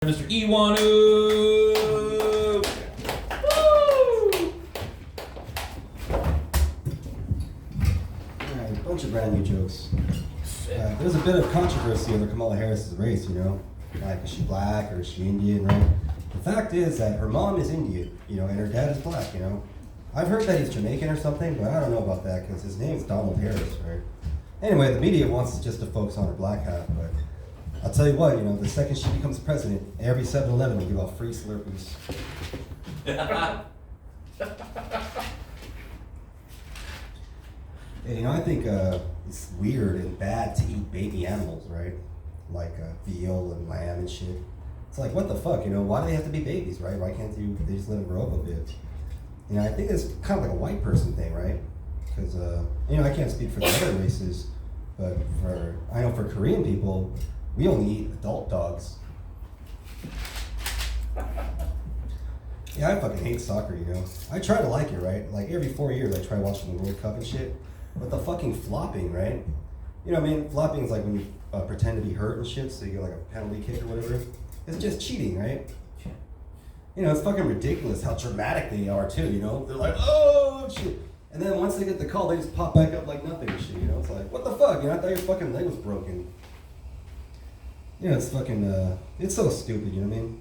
Mr. Iwanu! Woo! Alright, a bunch of brand new jokes. There's a bit of controversy over Kamala Harris's race, you know? Like, is she black or is she Indian, right? The fact is that her mom is Indian, you know, and her dad is black, you know? I've heard that he's Jamaican or something, but I don't know about that because his name is Donald Harris, right? Anyway, the media wants just to focus on her black half, but I'll tell you what, you know, the second she becomes president, every 7-Eleven will give out free Slurpees. Yeah, you know, I think it's weird and bad to eat baby animals, right? Like veal and lamb and shit. It's like, what the fuck, you know? Why do they have to be babies, right? Why can't they just let them grow up a bit? You know, I think it's kind of like a white person thing, right? Because, you know, I can't speak for the other races, but I know for Korean people, we only eat adult dogs. Yeah, I fucking hate soccer, you know. I try to like it, right? Like every 4 years I try watching the World Cup and shit. But the fucking flopping, right? You know what I mean? Flopping is like when you pretend to be hurt and shit, so you get like a penalty kick or whatever. It's just cheating, right? You know, it's fucking ridiculous how dramatic they are too, you know? They're like, oh, shit. And then once they get the call, they just pop back up like nothing and shit, you know? It's like, what the fuck? You know, I thought your fucking leg was broken. You know, it's fucking, it's so stupid, you know what I mean?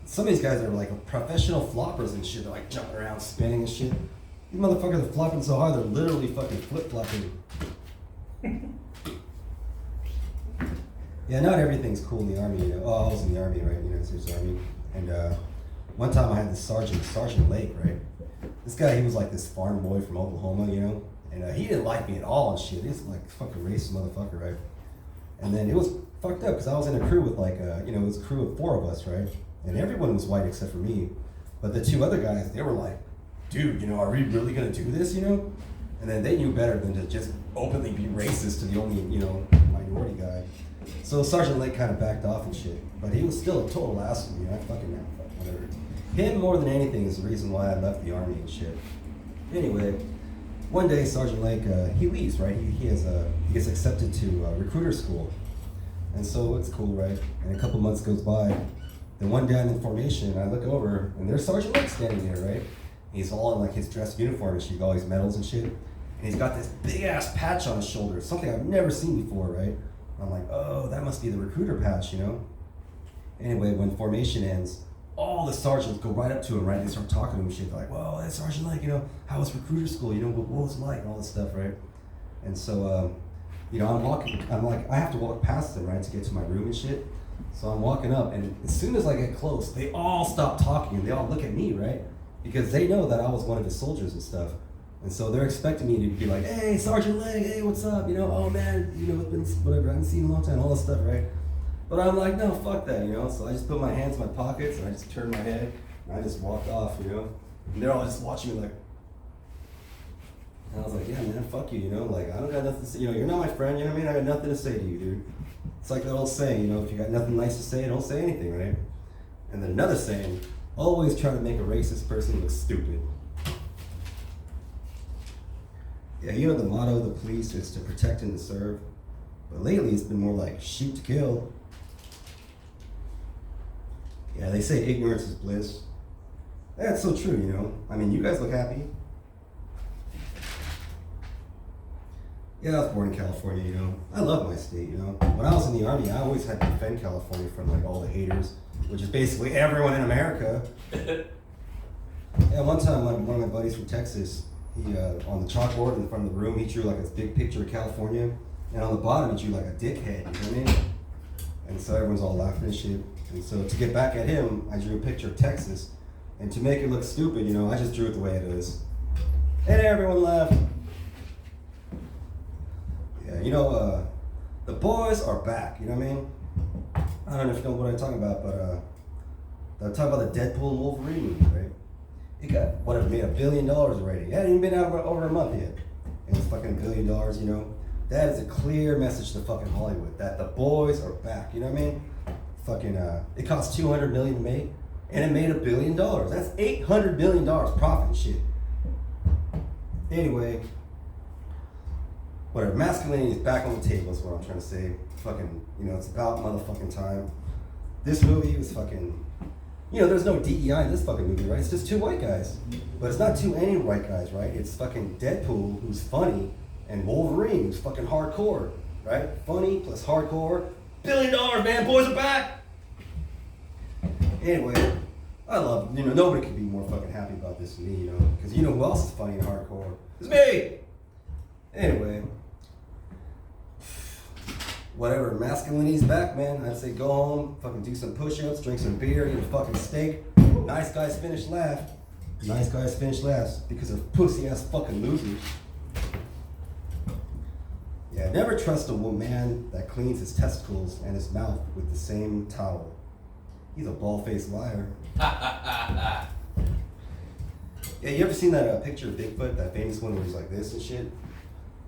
Some of these guys are like professional floppers and shit. They're like jumping around, spinning and shit. These motherfuckers are flopping so hard, they're literally fucking flip-flopping. Yeah, not everything's cool in the army, you know. Oh, I was in the army, right? United States Army. And one time I had this Sergeant Lake, right? This guy, he was like this farm boy from Oklahoma, you know? And he didn't like me at all and shit. He's like fucking racist motherfucker, right? And then it was fucked up because I was in a crew with like, you know, it was a crew of 4 of us, right? And everyone was white except for me. But the 2 other guys, they were like, dude, you know, are we really gonna do this, you know? And then they knew better than to just openly be racist to the only, you know, minority guy. So Sergeant Lake kind of backed off and shit. But he was still a total asshole, you know, I fucking know, whatever. Him more than anything is the reason why I left the army and shit. Anyway, one day Sergeant Lake, he leaves, right? He gets accepted to recruiter school. And so it's cool, right? And a couple months goes by. Then one day I'm in formation, and I look over, and there's Sergeant Lake standing there, right? He's all in like his dress uniform and shit, all these medals and shit. And he's got this big ass patch on his shoulder, something I've never seen before, right? I'm like, oh, that must be the recruiter patch, you know? Anyway, when formation ends, all the sergeants go right up to him, right? They start talking to him and shit. They're like, well, hey, Sergeant Lake, you know, how was recruiter school? You know, what was it like? And all this stuff, right? And so, you know, I'm like, I have to walk past them, right, to get to my room and shit. So I'm walking up, and as soon as I get close, they all stop talking, and they all look at me, right? Because they know that I was one of his soldiers and stuff. And so they're expecting me to be like, hey, Sergeant Lake, hey, what's up? You know, oh man, you know, it's been whatever, I haven't seen you in a long time, all this stuff, right? But I'm like, no, fuck that, you know? So I just put my hands in my pockets, and I just turned my head, and I just walked off, you know? And they're all just watching me like, and I was like, yeah, man, fuck you, you know? Like, I don't got nothing to say, you know, you're not my friend, you know what I mean? I got nothing to say to you, dude. It's like that old saying, you know, if you got nothing nice to say, don't say anything, right? And then another saying, always try to make a racist person look stupid. Yeah, you know the motto of the police is to protect and to serve. But lately it's been more like shoot to kill. Yeah, they say ignorance is bliss. That's so true, you know? I mean, you guys look happy. Yeah, I was born in California, you know. I love my state, you know. When I was in the army, I always had to defend California from like all the haters, which is basically everyone in America. Yeah, one time, like one of my buddies from Texas, he on the chalkboard in front of the room, he drew like a big picture of California, and on the bottom he drew like a dickhead, you know what I mean? And so everyone's all laughing and shit. And so to get back at him, I drew a picture of Texas, and to make it look stupid, you know, I just drew it the way it is. And everyone laughed. Yeah, you know, the boys are back, you know what I mean? I don't know if you know what I'm talking about, but I'm talking about the Deadpool and Wolverine movie, right? It got, whatever, made $1 billion already. It hadn't even been out over a month yet. And it's fucking $1 billion, you know? That is a clear message to fucking Hollywood, that the boys are back, you know what I mean? Fucking, it cost $200 million to make, and it made $1 billion. That's $800 million profit and shit. Anyway, whatever, masculinity is back on the table is what I'm trying to say. Fucking, you know, it's about motherfucking time. This movie was fucking. There's no DEI in this fucking movie, right? It's just two white guys. But it's not two any white guys, right? It's fucking Deadpool, who's funny, and Wolverine, who's fucking hardcore, right? Funny plus hardcore. $1 billion, man, boys are back! Anyway, I love, nobody could be more fucking happy about this than me, because who else is funny and hardcore? It's me! Anyway, whatever, masculinity's back, man. I'd say go home, fucking do some push-ups, drink some beer, eat a fucking steak. Nice guys finish last. Nice guys finish last because of pussy-ass fucking losers. Yeah, never trust a man that cleans his testicles and his mouth with the same towel. He's a bald-faced liar. Yeah, you ever seen that picture of Bigfoot, that famous one where he's like this and shit?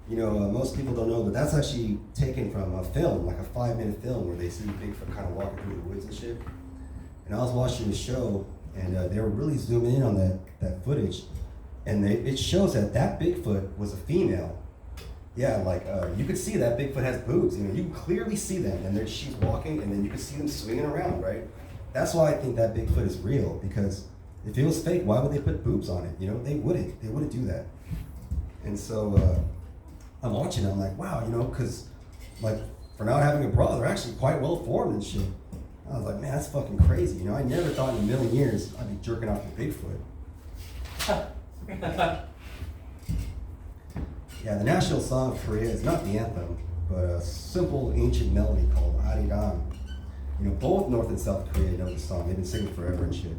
Most people don't know, but that's actually taken from a film, like a 5-minute film where they see Bigfoot kind of walking through the woods and shit. And I was watching the show, and they were really zooming in on that footage, and it shows that Bigfoot was a female. Yeah, like you could see that Bigfoot has boobs. You can clearly see them, and she's walking, and then you can see them swinging around, right? That's why I think that Bigfoot is real, because if it was fake, why would they put boobs on it? They wouldn't. They wouldn't do that. And so I'm watching it, I'm like, wow, because like for not having a bra, they're actually quite well formed and shit. I was like, man, that's fucking crazy. I never thought in a million years I'd be jerking off to Bigfoot. Yeah, the national song of Korea is not the anthem, but a simple ancient melody called Arirang. Both North and South Korea know the song. They've been singing forever and shit.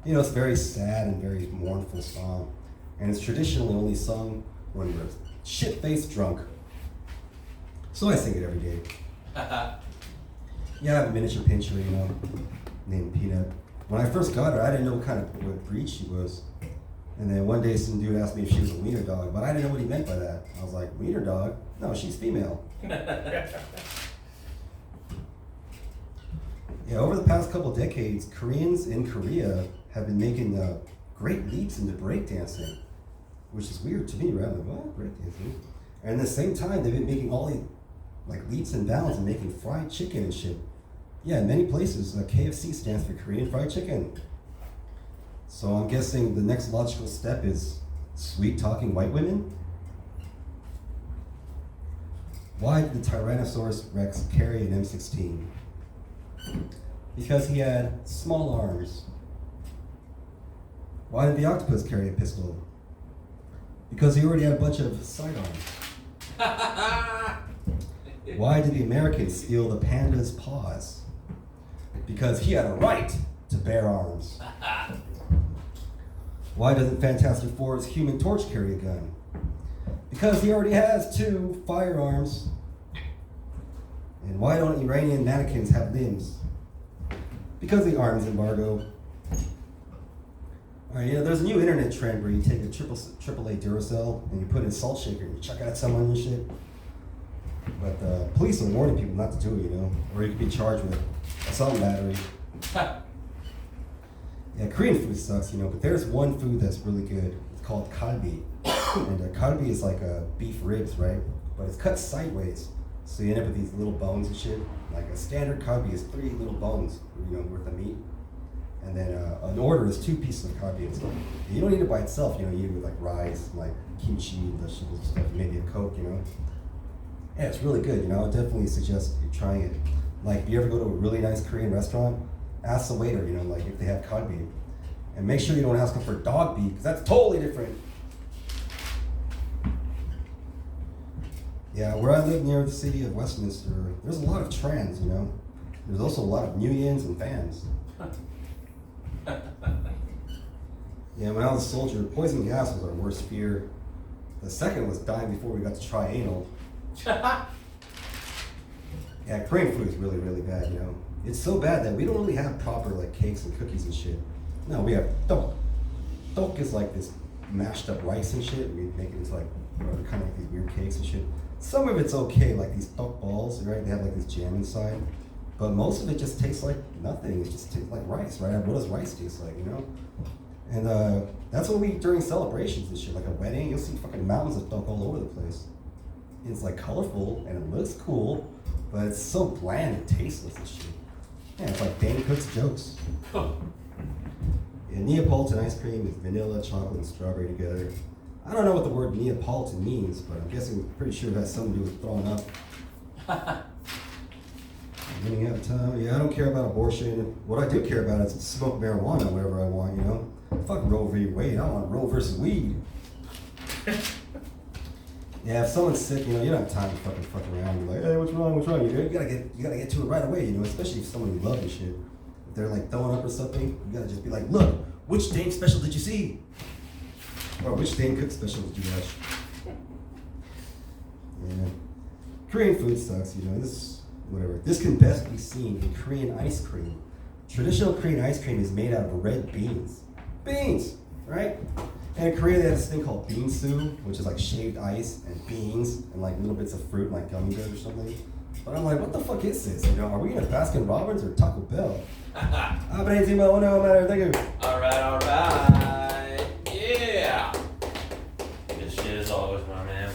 It's a very sad and very mournful song. And it's traditionally only sung when we're shit-faced drunk. So I sing it every day. Yeah, I have a miniature pincher, named Peanut. When I first got her, I didn't know what breed she was. And then one day some dude asked me if she was a wiener dog, but I didn't know what he meant by that. I was like, wiener dog? No, she's female. Yeah, over the past couple decades, Koreans in Korea have been making great leaps into breakdancing, which is weird to me, right? I'm like, what? Breakdancing? And at the same time, they've been making all these leaps and bounds and making fried chicken and shit. Yeah, in many places, KFC stands for Korean Fried Chicken. So I'm guessing the next logical step is sweet-talking white women? Why did the Tyrannosaurus Rex carry an M16? Because he had small arms. Why did the octopus carry a pistol? Because he already had a bunch of sidearms. Why did the Americans steal the panda's paws? Because he had a right to bear arms. Why doesn't Fantastic Four's Human Torch carry a gun? Because he already has 2 firearms. And why don't Iranian mannequins have limbs? Because of the arms embargo. Alright, there's a new internet trend where you take a AAA Duracell and you put it in a salt shaker and you chuck out someone and shit. But police are warning people not to do it, or you could be charged with assault battery. Yeah, Korean food sucks, but there's one food that's really good. It's called kalbi. And kalbi is like beef ribs, right? But it's cut sideways. So you end up with these little bones and shit. Like a standard kalbi is 3 little bones, worth of meat. And then an order is 2 pieces of kalbi. And you don't eat it by itself, you eat it with like rice, like kimchi, vegetables and stuff, maybe a Coke, Yeah, it's really good, I would definitely suggest you trying it. Like, if you ever go to a really nice Korean restaurant, ask the waiter, if they have kalbi. And make sure you don't ask them for dog beef, because that's totally different. Yeah, where I live near the city of Westminster, there's a lot of trans, There's also a lot of Nuyens and fans. Yeah, when I was a soldier, poison gas was our worst fear. The second was dying before we got to try anal. Yeah, Korean food is really, really bad, It's so bad that we don't really have proper, cakes and cookies and shit. No, we have tteok. Tteok is like this mashed up rice and shit. We make it into, kind of like these weird cakes and shit. Some of it's okay, like these tteok balls, right? They have, this jam inside. But most of it just tastes like nothing. It just tastes like rice, right? What does rice taste like, And that's what we eat during celebrations and shit. Like a wedding, you'll see fucking mountains of tteok all over the place. And it's colorful and it looks cool, but it's so bland and tasteless and shit. Yeah, it's like Dane Cook's jokes. Yeah, Neapolitan ice cream is vanilla, chocolate, and strawberry together. I don't know what the word Neapolitan means, but I'm guessing, pretty sure it has something to do with throwing up. Running out of time. Yeah, I don't care about abortion. What I do care about is smoke marijuana wherever I want, you know? Fuck Roe v. Wade. I want Roe versus weed. Yeah, if someone's sick, you know, you don't have time to fuck around and be like, hey, what's wrong? You gotta get to it right away, you know, especially if someone you love and shit. If they're like throwing up or something, you gotta just be like, look, which Dane special did you see? Or which Dane Cook special did you watch? Yeah. Korean food sucks, you know, whatever. This can best be seen in Korean ice cream. Traditional Korean ice cream is made out of red beans. Beans, right? And in Korea, they have this thing called beansu, which is like shaved ice and beans and like little bits of fruit, like gummy bears or something. But I'm like, what the fuck is this? You know, are we in a Baskin Robbins or Taco Bell? Thank you. Alright. Yeah. Good shit as always, my man.